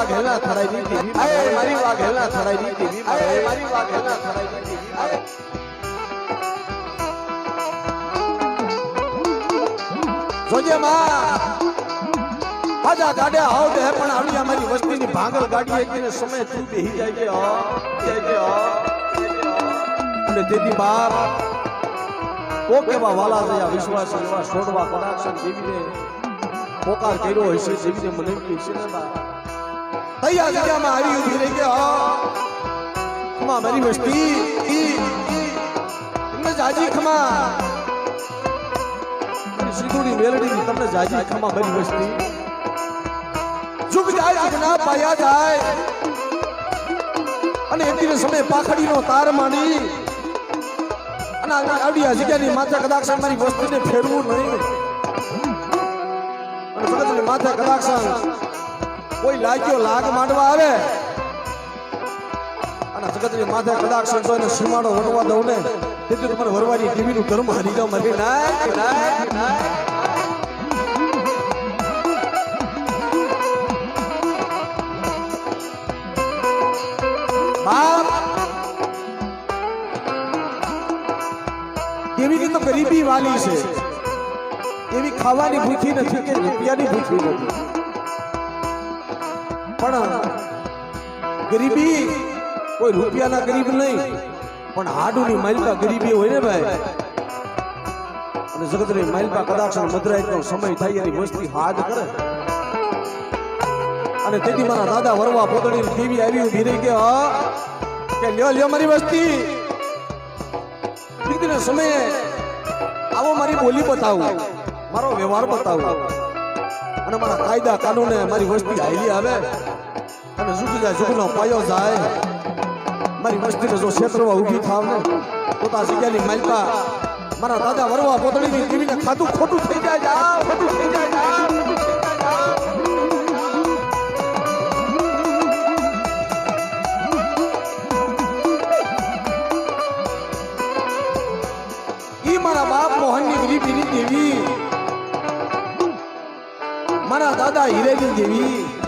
વાઘેલા થડાઈ દીધી મારી વાઘેલા થડાઈ દીધી મારી વાઘેલા થડાઈ દીધી જોજે માં આજા ગાડે આવ દે પણ આવી અમારી વસ્તીની ભાંગલ ગાડી એકને સમય તું બેહી જાય છે અને તેથી બાપ કો કેવા વાલા જયા વિશ્વાસ એવા છોડવા કદાક્ષણ જીવીને પોકાર કર્યો હોય છે જીવીને મને કહે છે ને બા તૈયાર જગ્યામાં આવી ઊભી રહી ગયા ખમા મારી વસ્તી તમને જાજી ખમા સીધુની મેલડીની તમને જાજી ખમા મારી વસ્તી જુગ જાય જગના પાયા જાય અને એટલી સમય પાખડીનો તાર માંડી અને આવડી આ જગ્યાની માથે કદાચ મારી વસ્તીને ફેરવું નહીં અને જગતની માથે કદાચ કોઈ લાગ્યો લાગ માંડવા આવે અને જગતની માથે કદાચ જો એને સીમાડો વળવા દઉં ને તેથી તમારે વરવાની ટીવીનું ધર્મ હારી જાવ મારી ના કેવી તો ગરીબી વાલી છે એવી ખાવાની ભૂખી નથી કે રૂપિયાની ભૂખી નથી પણ ગરીબી કોઈ રૂપિયાના ગરીબ નહીં પણ હાડુની માલિકા ગરીબી હોય ને ભાઈ અને જગતની માલિકા કદાચ મધરાઈનો સમય થાય એની વસ્તી હાથ કરે અને તેથી મારા દાદા વરવા પોતળી કેવી આવી ઊભી રહી કે લ્યો મારી વસ્તી સમયે આવો મારી બોલી બતાવું મારો વ્યવહાર બતાવું અને મારા કાયદા કાનૂને મારી વસ્તી હાઈલી આવે અને જુગનો પાયો જાય મારી વસ્તીને જો ક્ષેત્રમાં ઊભી થાવ ને તો તા જગ્યાની માલિકા મારા દાદા વરવા પોતળીની જીવીને ખાતું ખોટું થઈ જાય ખોટું થઈ જાય મારા બાપ મોહનની ગરીબીની દેવી મારા દાદા હીરેની દેવી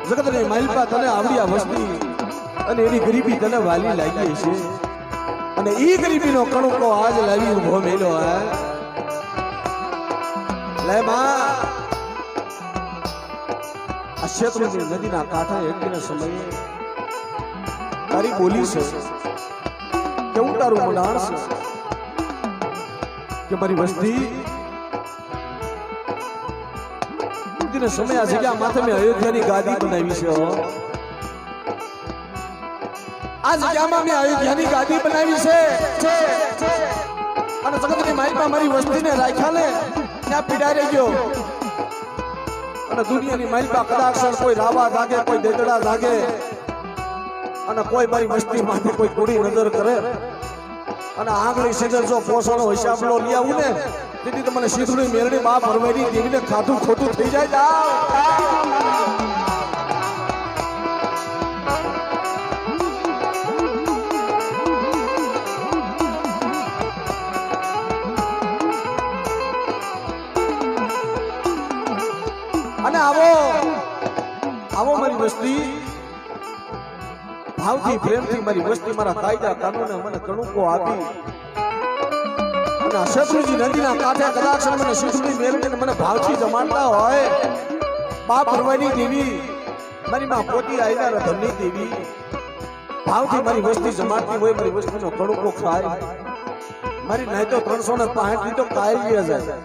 જગતની માલિકા તને આવડી આ વસ્તી અને એની ગરીબી તને વાલી લાગી છે અને ઈ ગરીબીનો કણકો આજ લાવી ઉભો મેલો હે લે માં આ ક્ષેત્રની નદીના કાંઠા એકને સમયે તારી બોલી છે કેવું તારું મંડાણ છે કે મારી વસ્તી સમય આ જગ્યા માથે મેં અયોધ્યાની ગાદી બનાવી છે આ જગ્યામાં મેં અયોધ્યાની ગાદી બનાવી છે અને જગતની માલિકા મારી વસ્તીને રાખ્યા ને ત્યાં પીડા રહી ગયો અને દુનિયાની માલિકા કદાચ કોઈ રાવા જાગે કોઈ દેદડા જાગે અને કોઈ મારી વસ્તી માંથી કોઈ કોડી નજર કરે અને આંગળી સીધર જો પોષણો હિસાબ લો લઈ આવું ને તેથી તો મને સીધુની મેરડી બાપ ભરવાડી દેવીને ખાધું ખોટું થઈ જાય અને આવો મારી વસ્તી ભાવથી પ્રેમથી મારી વસ્તી મારા કાયદા કાનૂને મને કણુકો આપી અને શત્રુજી નદીના કાંઠે કદાચ મને શિશુની મેળવીને મને ભાવથી જમાડતા હોય બાપ ભરવાની દેવી મારી માં પોતી આયલા રધનની દેવી ભાવથી મારી વસ્તી જમાડતી હોય મારી વસ્તીનો કણુકો ખાય મારી નહીં તો 365 ની તો કાયરી જાય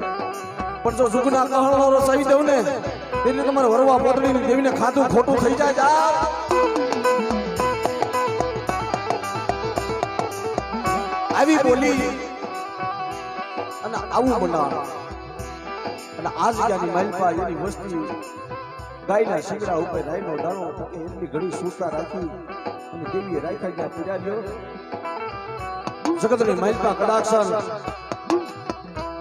પણ જો જુગના કહણો રસાવી દઉં ને એટલે તમારે વરવા પોતળીની દેવીને ખાધું ખોટું થઈ જાય આવી બોલી અને આવું બનાવ અને આ જગ્યાની માલિકા એની વસ્તી ગાયના શિંગડા ઉપર રાયનો દાણો થકે એટલી ઘડી સૂતા રાખી અને દેવીએ રાખ્યા જ્યાં પીડાલ્યો જગતની માલિકા કડાક્ષર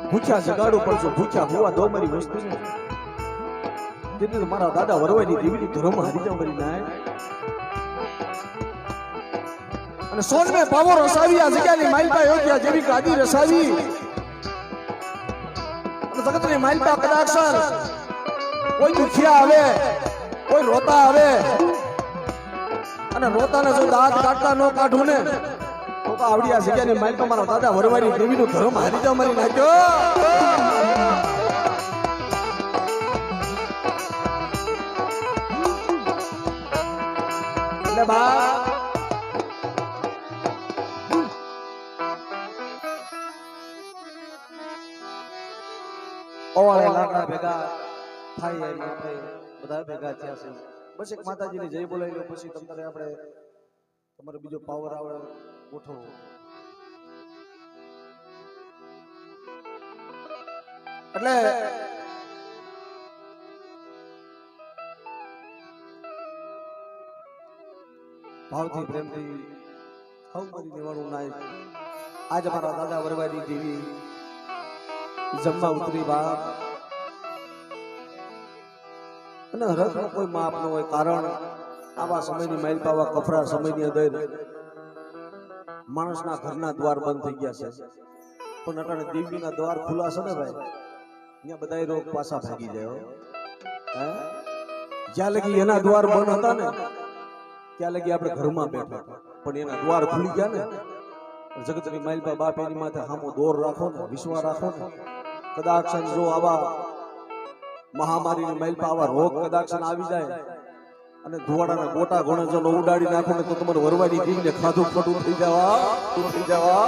ભૂખ્યા જગાડું પડશે ભૂખ્યા હોવા દો મારી વસ્તીને તેથી મારા દાદા વરવાની દેવીની ધર્મ હારી જાવ મારી નાય અને સોનમે પાવો રસાવી આ જગ્યાની માલિકા યોગ્ય જેવી ગાદી રસાવી અને જગતની માલિકા કદાક્ષર કોઈ દુખિયા આવે કોઈ રોતા આવે અને રોતાને જો દાંત કાઢતા ન કાઢું ને તો આવડી આ જગ્યાની માઇલ તો મારા દાદા વરવાડી દેવીનું ધર્મ હારી જા મારી નાખ્યો. એટલે બા ઓવાળે લાકડા ભેગા થાય એમ આપણે બધા ભેગા થયા છે. બસ એક માતાજીને જય બોલાવી લો પછી તમારે આપણે તમારો બીજો પાવર આવે ગોઠવો. એટલે ભાવથી પ્રેમથી હવ મારી દેવાનું નાય. આજ અમારા દાદા વરવાડી દેવી જમવા ઉતરી બાપ અને હરખનો કોઈ માપ ન હોય. કારણ આવા સમયની માઇલ પાવા કફરા સમયની અંદર માણસના ઘરના દ્વાર બંધ થઈ ગયા છે, પણ અટાણે દેવીના દ્વાર ખુલ્લા છે ને ભાઈ, અહીંયા બધા રોગ પાછા ભાગી જાય. જ્યાં લગી એના દ્વાર બંધ હતા ને ત્યાં લગી આપણે ઘરમાં બેઠા, પણ એના દ્વાર ખુલી ગયા ને જગતની માઇલપા બાપ એની માથે હામો દોર રાખો ને વિશ્વાસ રાખો ને કદાચ જો આવા મહામારીની માઇલપા આવા રોગ કદાચ આવી જાય અને ધુવાડાના ગોટા ઘોણે જો ઉડાડી નાખો ને તો તમારે વરવાડી દીને ખાધું ખોટું થઈ જવા.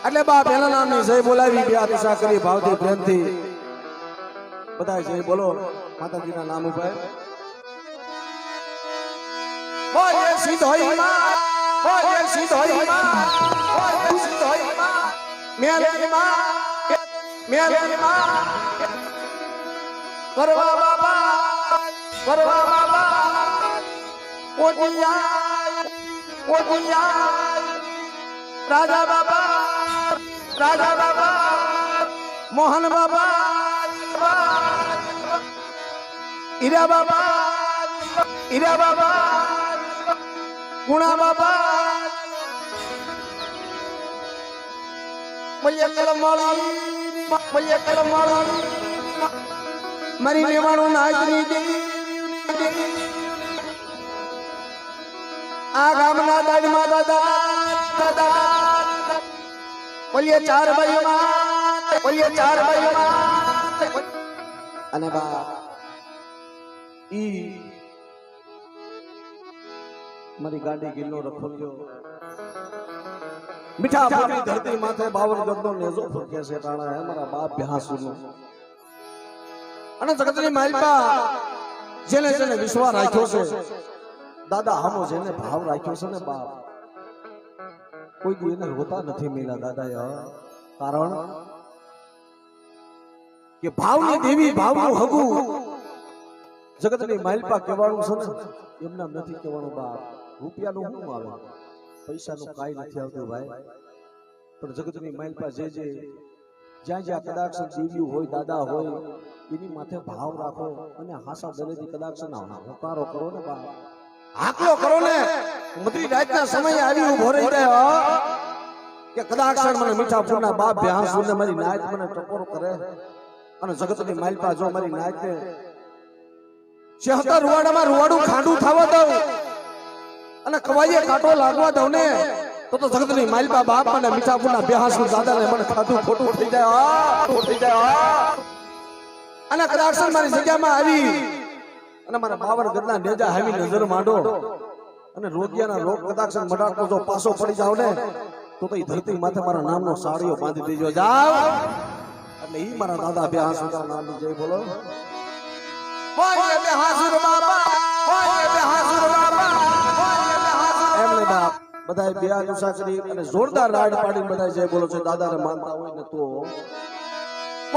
એટલે બા પહેલા નામની જય બોલાવી બે દિશા કરી ભાવથી પ્રેમથી બધા જય બોલો માતાજીના નામ ઉપર. બોલે સિદ્ધોઈ માં, બોલે સિદ્ધોઈ માં, બોલે સિદ્ધોઈ માં, મેલની માં, મેલની માં, પરવા બાબા, પરવા બાબા, ઓડિયા, ઓડિયા, રાજા બાબા, રાજા બાબા, મોહન બાબા, ઈરા બાબા, ઈરા બાબા, ગુણા બાબા, મૈયા કલમાળી, મૈયા કલમાળી, મારી લેવાનું નાચની દેવી, આ ગામના દાડમાં દાદા દાદા બોલીએ ચાર ભાઈઓમાં, બોલીએ ચાર ભાઈઓમાં. અને બા ઈ મારી ગાડી ગિલ્લો રખોલ્યો મીઠા પાણી ધરતી માથે બાવર ગરદો નેજો ફરકે છે ટાણા હે મારા બાપ ભ્યાસુનો. અને જગતની માલપા જેને જેને વિશ્વાસ રાખ્યો છે દાદા હામો જેને ભાવ રાખ્યો છે ને બાપ કોઈ દી એને રોતા નથી મેલા દાદા. કારણ કે ભાવની દેવી ભાવનું હગું જગતની માલપા કહેવાનું છે ને એમના નથી કહેવાનું બાપ. રૂપિયાનું શું આવે, પૈસાનું કાંઈ નથી આવતું ભાઈ, પણ જગતની માલપા જે જે જ્યાં જ્યાં કદાચ દેવ્યું હોય દાદા હોય એની માથે ભાવ રાખો અને હાસા દરેથી કદાચ હોકારો કરો ને બાપ, હાકલો કરો ને. મધરી રાતના સમયે આવી ઉભો રહી જાય કે કદાચ મને મીઠા ફૂલના બાપ ભ્યાસુ ને મારી નાચ મને ટકોર કરે અને જગતની માલપા જો મારી નાચ ને 76 રૂવાડામાં રૂવાડું ખાંડું થવા દઉં અને કવાઈએ કાંટો લાગવા દઉં ને તો જગતની માલપા બાપ અને મીઠા ફૂલના ભ્યાસુ દાદાને મને ખાધું ખોટું થઈ જાય, થઈ જાય. અને કદાચ મારી જગ્યામાં આવી અને મારા બાવર ગદના નેજા હાવી નજર માંડો અને રોગિયાના રોગ કદાચ મડાડતો જો પાછો પડી જાવ ને તો એ ધરતી માથે મારા નામનો સાડીઓ બાંધી દેજો જાવ. એટલે ઈ મારા દાદા બે હાસુના નામ જય બોલો. ઓય બે હાસુર બાબા, ઓય બે હાસુર બાબા, ઓય બે હાસુર એમને બાપ બધાય બે આદુસા કરી અને જોરદાર રાડ પાડીને બધાય જય બોલો છે. દાદાને માનતા હોય ને તો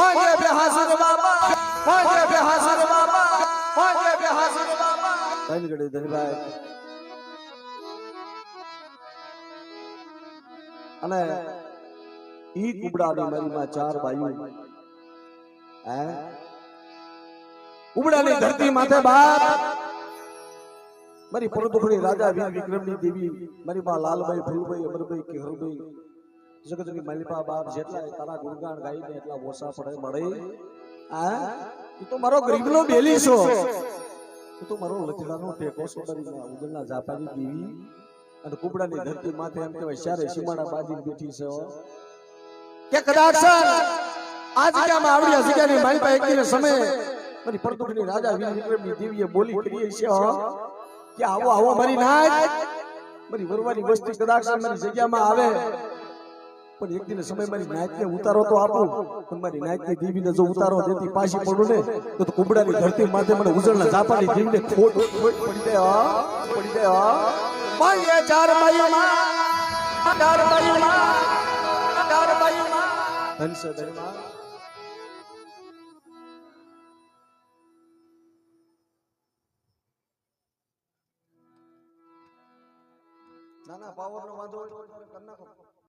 ઓય બે હાસુર બાબા, ઓય બે હાસુર બાબા, ઓય બે હાસુર બાબા. કઈ ગડી ધનભાઈ અને ઈ કુબડાની મારી માં ચાર બાયુ હે કુબડાની ધરતી માથે બાપ મારી પરદુખડી રાજા વીર વિક્રમની દેવી મારી માં લાલભાઈ ફૂલભાઈ અમરભાઈ કેહરભાઈ જગતની માલિપા બાપ જેટલા તારા ગુણગાન ગાઈને એટલા ઓછા પડે મળે. આ ઈ તો મારો ગરીબનો બેલી છો તો મારો લચડાનો ટેકો સોદરીના ઉજળના જાપાની દેવી અને કુબડાની ધરતી માથે એમ કહેવાય શારે સીમાડા બાજી બેઠી છે કે કદાચ આ જગ્યામાં આવડી આ જગ્યાની મારી પાસે એકદીને સમય મારી પરદુખની રાજા વીર વિક્રમની દેવીએ બોલી કરી છે કે આવો આવો મારી નાચ મારી વરવાની વસ્તી કદાચ મારી જગ્યામાં આવે પણ એક દિન સમય મારી નાચને ઉતારો તો આપો પણ મારી નાચની દેવીને જો ઉતારો દેતી પાછી પડું ને તો કુબડાની ધરતી માથે મને ઉજળના જાપાની દેવીને ખોટ પડી જાય માય ચાર બાયુમાં હંસ દરબાર ના પાવર નો વાંધો હોય તો કરી નાખો